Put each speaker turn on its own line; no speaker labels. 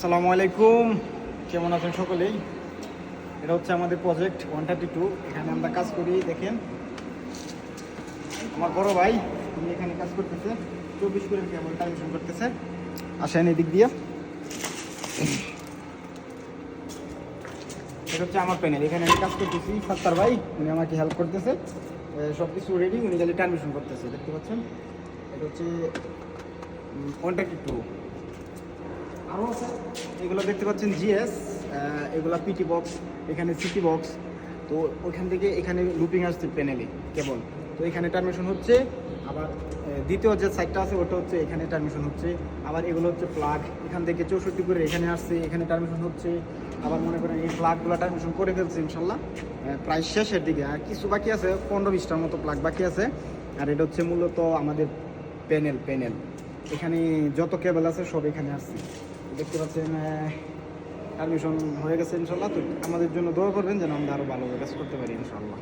আসসালামু আলাইকুম, কেমন আছেন সকলেই? এটা হচ্ছে আমাদের প্রজেক্ট 132। এখানে আমরা কাজ করি। দেখেন আমার বড় ভাই উনি এখানে কাজ করতেছে, 24 করে কেবল ট্রানজিশন করতেছে। আসেন এদিক দিয়ে। এটা হচ্ছে আমার প্যানেল, এখানে আমি কাজ করতেছি। সত্তার ভাই উনি আমাকে হেল্প করতেছে, সব কিছু রেডি, উনি খালি ট্রানজিশন করতেছে। দেখতে পাচ্ছেন এটা হচ্ছে 132। আরও আছে, এগুলো দেখতে পাচ্ছেন জিএস, এগুলো পিটি বক্স, এখানে সিটি বক্স। তো ওইখান থেকে এখানে লুপিং আসছে প্যানেলে কেবল। তো এখানে টার্মিনেশন হচ্ছে। আবার দ্বিতীয় যে সাইডটা আছে ওটা হচ্ছে এখানে টার্মিনেশন হচ্ছে। আবার এগুলো হচ্ছে প্লাগ, এখান থেকে 64 করে এখানে আসছে, এখানে টার্মিনেশন হচ্ছে। আবার মনে করেন এই প্লাগগুলো টার্মিনেশন করে ফেলছে ইনশাল্লাহ, প্রায় শেষের দিকে। আর কিছু বাকি আছে, 15-20টার মতো প্লাগ বাকি আছে। আর এটা হচ্ছে মূলত আমাদের প্যানেল এখানে যত কেবল আছে সব এখানে আসছে। দেখতে পাচ্ছেন পারমিশন হয়ে গেছে ইনশাল্লাহ। তো আমাদের জন্য দোয়া করবেন যেন আমরা আরও ভালো কাজ করতে পারি ইনশাল্লাহ।